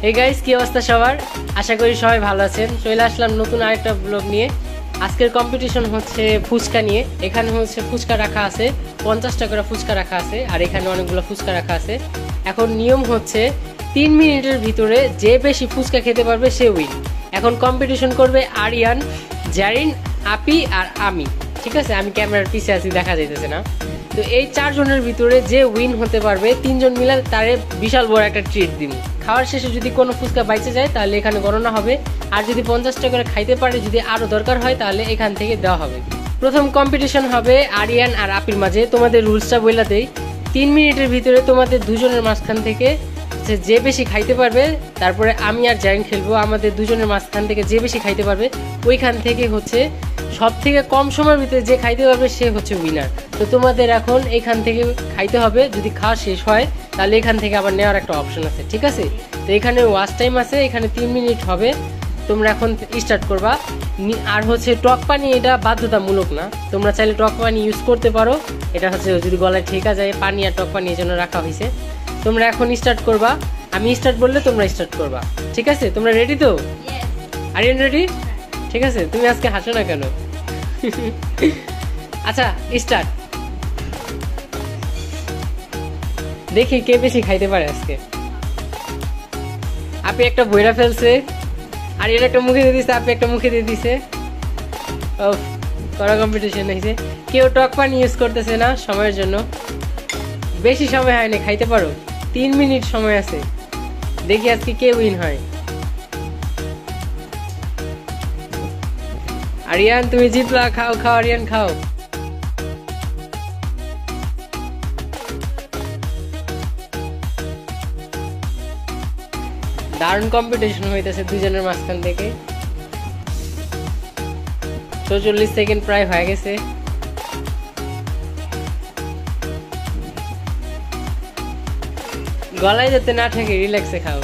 Hey guys, কি অবস্থা সবার? আশা করি সবাই ভালো আছেন। চলে আসলাম নতুন আরেকটা ব্লগ নিয়ে। আজকের কম্পিটিশন হচ্ছে ফুচকা নিয়ে। এখানে হচ্ছে ফুচকা রাখা আছে, 50 টাকা ফুচকা রাখা আছে, আর এখানে অনেকগুলো ফুচকা রাখা আছে। এখন নিয়ম হচ্ছে 3 মিনিটের ভিতরে যে বেশি ফুচকা খেতে পারবে সে উইন। এখন কম্পিটিশন করবে আরিয়ান, জারিন, আপি আর আমি। ঠিক আছে, আমি ক্যামেরার পিছে আছি, দেখা যাইতেছে না। তো এই 4 জনের ভিতরে যে উইন হতে পারবে 3 জন মিলে তারে বিশাল বড় একটা ট্রিট দিব। খাওয়ার শেষে যদি কোনো ফুচকা বাইচে যায় তাহলে এখানে গণনা হবে, আর যদি 50 টাকা করে খাইতে পারে, যদি আরও দরকার হয় তাহলে এখান থেকে দেওয়া হবে। প্রথম কম্পিটিশন হবে আরিয়ান আর আপির মাঝে। তোমাদের রুলসটা বইলা দেই। 3 মিনিটের ভিতরে তোমাদের দুজনের মাঝখান থেকে যে বেশি খাইতে পারবে, তারপরে আমি আর জারিন খেলবো। আমাদের দুজনের মাঝখান থেকে যে বেশি খাইতে পারবে ওইখান থেকে হচ্ছে সব থেকে কম সময়ের ভিতরে যে খাইতে পারবে সে হচ্ছে উইনার। তো তোমাদের এখন এখান থেকে খাইতে হবে। যদি খাওয়া শেষ হয় তাহলে এখান থেকে আবার নেওয়ার একটা অপশন আছে। ঠিক আছে, তো এখানে ওয়াচ টাইম আছে, এখানে 3 মিনিট হবে। তোমরা এখন স্টার্ট করবা। আর হচ্ছে টক পানি, এটা বাধ্যতামূলক না, তোমরা চাইলে টক পানি ইউজ করতে পারো। এটা হচ্ছে যদি গলায় ঠেকা যায়, পানি আর টক পানি এই জন্য রাখা হয়েছে। তোমরা এখন স্টার্ট করবা, আমি স্টার্ট বললে তোমরা স্টার্ট করবা। ঠিক আছে, তোমরা রেডি তো? আরিয়ান রেডি? ঠিক আছে, তুমি আজকে হাসো না কেন? আচ্ছা, স্টার্ট। দেখি কে বেশি খাইতে পারে আজকে। আপনি একটা বইরা ফেলছে, আর এর একটা মুখে দিয়ে দিছে, আপনি একটা মুখে দিয়ে দিছে। কড়া কম্পিটিশন হয়েছে। কেউ টক পানি ইউজ করতেছে না সময়ের জন্য। বেশি সময় হয় না, খাইতে পারো, 3 মিনিট সময় আছে। দেখি আজকে কে উইন হয়। আরিয়ান তুমি জিতলা, খাও খাও আরিয়ান খাও। দারুণ কম্পিটিশন হইতেছে দুজনের মাঝখান থেকে। 44 সেকেন্ড প্রায় হয়ে গেছে। গলায় যাতে না থাকে, রিল্যাক্সে খাও।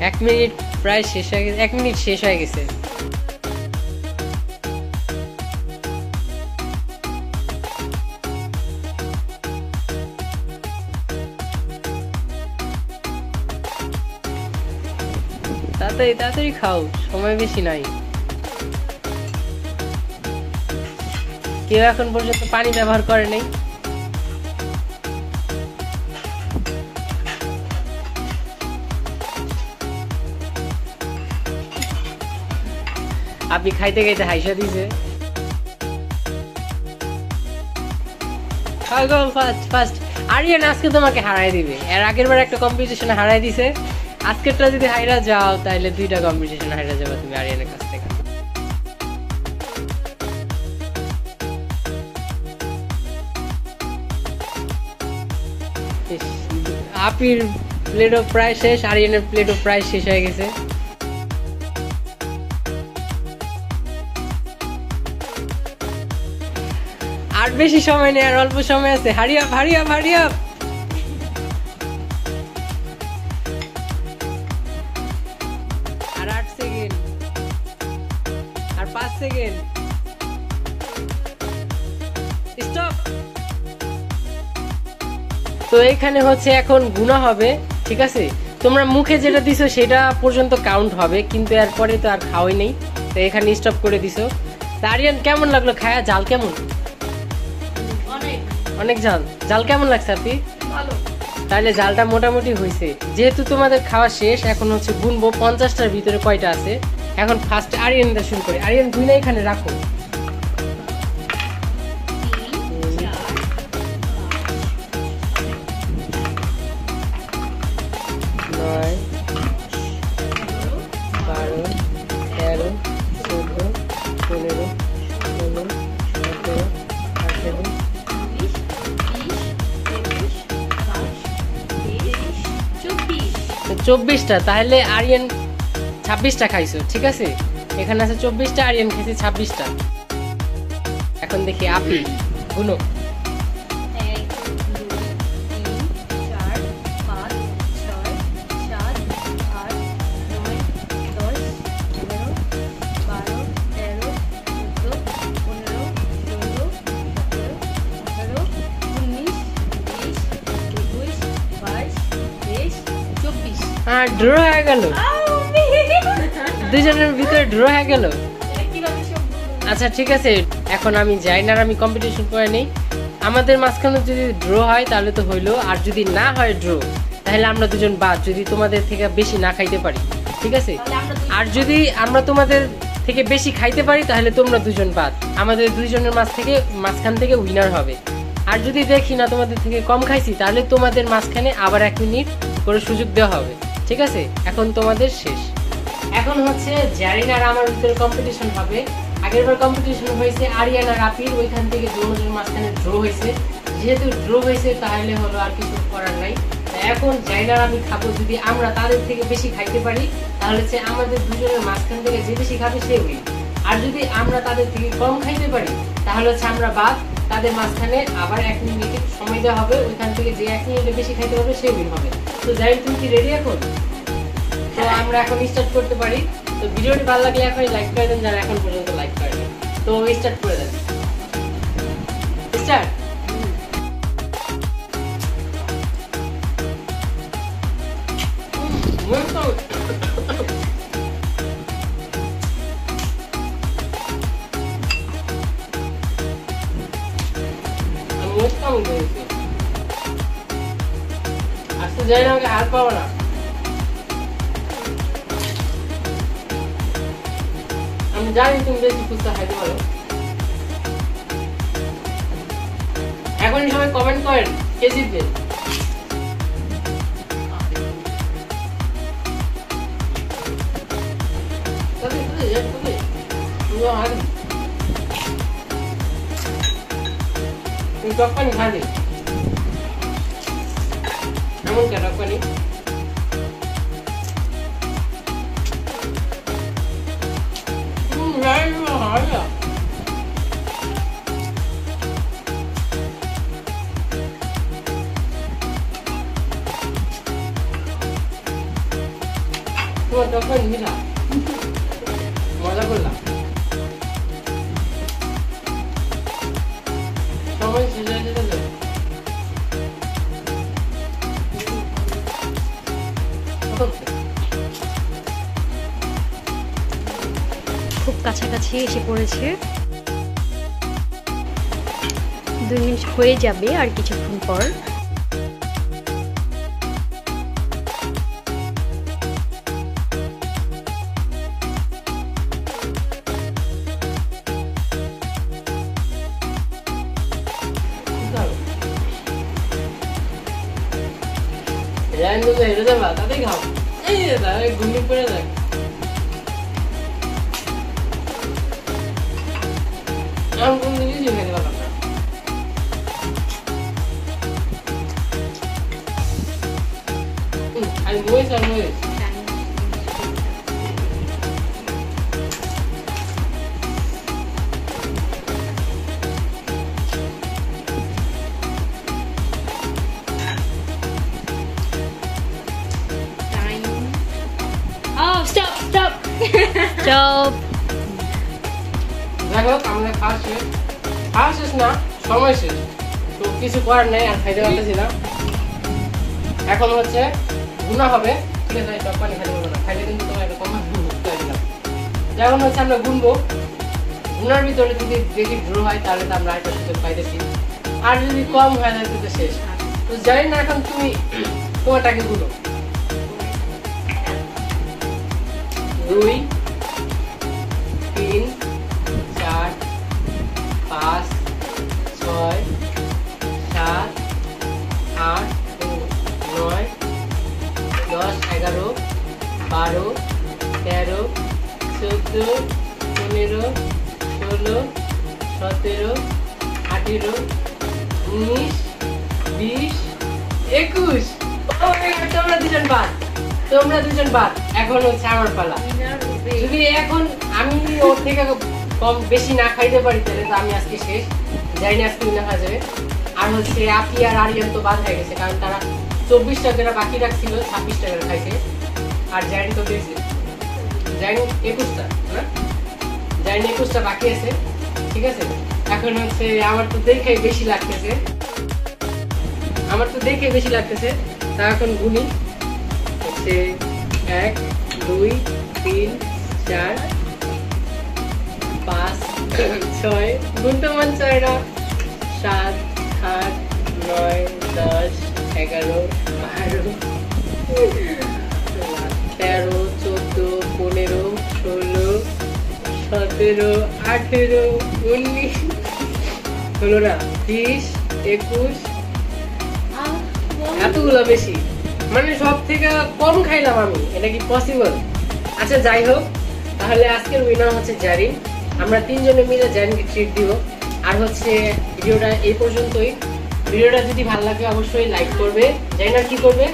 এক মিনিট প্রায় শেষ হয়ে গেছে, 1 মিনিট শেষ হয়ে গেছে। তাড়াতাড়ি তাড়াতাড়ি খাও, সময় বেশি নাই। কেউ এখন পর্যন্ত পানি ব্যবহার করে নাই। আপনি খাইতে খাইতে হাইসা দিছে। ফার্স্ট আরিয়ান আজকে তোমাকে হারাই দিবে। এর আগের বার একটা কম্পিটিশনে হারাই দিছে, আজকেরটা যদি হাইরা যাও তাহলে 2টা কম্পিটিশন হাইরা যাবে তুমি আরিয়ানের কাছ থেকে। আপির প্লেটও প্রায় শেষ, আরিয়ানের প্লেটও প্রায় শেষ হয়ে গেছে। আর বেশি সময় নেই, আর অল্প সময় আছে। হারি up hurry up hurry up. আর 8 সেকেন্ড, আর 5 সেকেন্ড। স্টপ। তো এখানে হচ্ছে এখন গুণা হবে। ঠিক আছে, তোমরা মুখে যেটা দিছো সেটা পর্যন্ত কাউন্ট হবে, কিন্তু এরপরে তো আর খাওয়াই নেই, তো এখানে স্টপ করে দিছো। আরিয়ান কেমন লাগলো খায়া? জাল কেমন? অনেক ঝাল। জাল কেমন লাগছে আপনি? ভালো। তাহলে জালটা মোটামুটি হয়েছে। যেহেতু তোমাদের খাওয়া শেষ, এখন হচ্ছে গুনবো 50টার ভিতরে কয়টা আছে। এখন ফার্স্ট আরিয়ানটা শুরু করি। আরিয়ান দুই না এখানে রাখো। 9, 12, 13, 14, 15, 16, 17, 18, 24টা। তাহলে আরিয়ান 26টা খাইছো। ঠিক আছে, এখানে আছে 24টা, আরিয়ান খেয়েছে 26টা। এখন দেখি আপি গুনো। 1, 2, 3, 4, 5, 6, 7, 8, 9, 10, 11, 12, 13, 14, আর ড্র হয়ে গেল, দুজনের ভিতরে ড্র হয়ে গেল। আচ্ছা ঠিক আছে, এখন আমি যাই না, আমি কম্পিটিশন করে নেই। আমাদের মাঝখানে যদি ড্র হয় তাহলে তো হইলো, আর যদি না হয় ড্র তাহলে আমরা দুজন বাদ, যদি তোমাদের থেকে বেশি না খাইতে পারি, ঠিক আছে? আর যদি আমরা তোমাদের থেকে বেশি খাইতে পারি তাহলে তোমরা দুজন বাদ, আমাদের দুইজনের মাঝখান থেকে উইনার হবে। আর যদি দেখি না তোমাদের থেকে কম খাইছি তাহলে তোমাদের মাঝখানে আবার 1 মিনিট করে সুযোগ দেওয়া হবে, ঠিক আছে? এখন তোমাদের শেষ। এখন হচ্ছে জারিন আর আমার ভিতরে কম্পিটিশন হবে। আগেরবার কম্পিটিশন হয়েছে আরিয়ান আর আপির, ওইখান থেকে দুজনের মাঝখানে ড্র হয়েছে। যেহেতু ড্র হয়েছে তাহলে হলো, আর কিছু করার নাই। এখন জারিন আর আমি খাবো, যদি আমরা তাদের থেকে বেশি খাইতে পারি তাহলে হচ্ছে আমাদের দুজনের মাঝখান থেকে যে বেশি খাবে সে উইন। আর যদি আমরা তাদের থেকে কম খাইতে পারি তাহলে হচ্ছে আমরা বাদ, তাদের মাঝখানে আবার 1 মিনিট সময় দেওয়া হবে, ওইখান থেকে যে 1 মিনিটে বেশি খাইতে পারবে সে উইন হবে। তো জারিন তুমি কি রেডি এখন? তো আমরা এখন স্টার্ট করতে পারি। তো ভিডিওটি ভালো লাগলে এখন লাইক করে দেন, যারা এখন পর্যন্ত লাইক করেনি। তো স্টার্ট করে দেন, স্টার্ট। আজকে যাই না, আমাকে হার পাবো না। আমি জানি তুমি বেশি ফুচকা খাইতে পারো। এখনই সবাই কমেন্ট করেন কে জিতবে। তুমি টক পানি খালি এমন কে টক পানি? তোমার টক পানি মিঠা, মজা করলাম। সময় শেষ হয়ে যেতে হবে। খুব কাছাকাছি এসে পড়েছে, 2 মিনিট হয়ে যাবে আর কিছুক্ষণ পর। হেরে যাবা, তাতেই খাও। এই ঘুমিয়ে পড়ে যাক। আমি কোন জিনিসই খেতে পারলাম না। আমি মহিষ আর মহিষ। Stop. দেখো আমাদের খাওয়া শেষ না, সময় শেষ। তো কিছু করার নেই, আর খাইতে পারতেছি না। এখন হচ্ছে গুনা হবে, ঠিক আছে? টক পানি খাইতে পারবো না, খাইলে কিন্তু তোমার একটা কম দিলাম। এখন হচ্ছে আমরা গুনবো, গুনার ভিতরে যদি দেখি ড্র হয় তাহলে তো আমরা একটা সুযোগ পাইতেছি, আর যদি কম হয় তাহলে তো শেষ। তো জানি না, এখন তুমি তোমারটাকে গুলো। 2 3 4 5 6 7 8 9 10 11 12 13 14 15 16 17 18 19 20 21। তোমরা দুজন বাদ। এখন হচ্ছে আমার পালা। যদি এখন আমি ওর থেকে কম বেশি না খাইতে পারি তাহলে তো আমি আজকে শেষ, জানি না আজকে না খাওয়া যাবে। আর হচ্ছে আপি আর আরিয়ান তো বাদ হয়ে গেছে, কারণ তারা 24 টাকা বাকি রাখছিল, 26 টাকা খাইছে। আর জানি তো দিয়েছে, জানি 21টা না, জানি 21টা বাকি আছে, ঠিক আছে? এখন হচ্ছে আমার তো দেখে বেশি লাগতেছে, তা এখন গুনি হচ্ছে 1 2 3 4 5 6 গুনতে মন চায় না 7 8 9 10 11 12 13 14 15 16 17 18 19 হলো না 30 21 এতগুলো বেশি মানে সব থেকে কম খাইলাম আমি, এটা কি পসিবল? আচ্ছা যাই হোক, তাহলে আজকের উইনার হচ্ছে জারিন। আমরা তিনজনে মিলে জারিনকে ট্রিট দিব। আর হচ্ছে ভিডিওটা এই পর্যন্তই। ভিডিওটা যদি ভালো লাগে অবশ্যই লাইক করবে, জারিন আর কি করবে,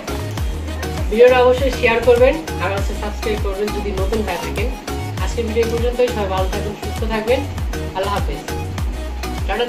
ভিডিওটা অবশ্যই শেয়ার করবেন আর হচ্ছে সাবস্ক্রাইব করবেন যদি নতুন হয়ে থাকেন। আজকের ভিডিও এই পর্যন্তই। সবাই ভালো থাকবেন, সুস্থ থাকবেন। আল্লাহ হাফেজ। টাটা।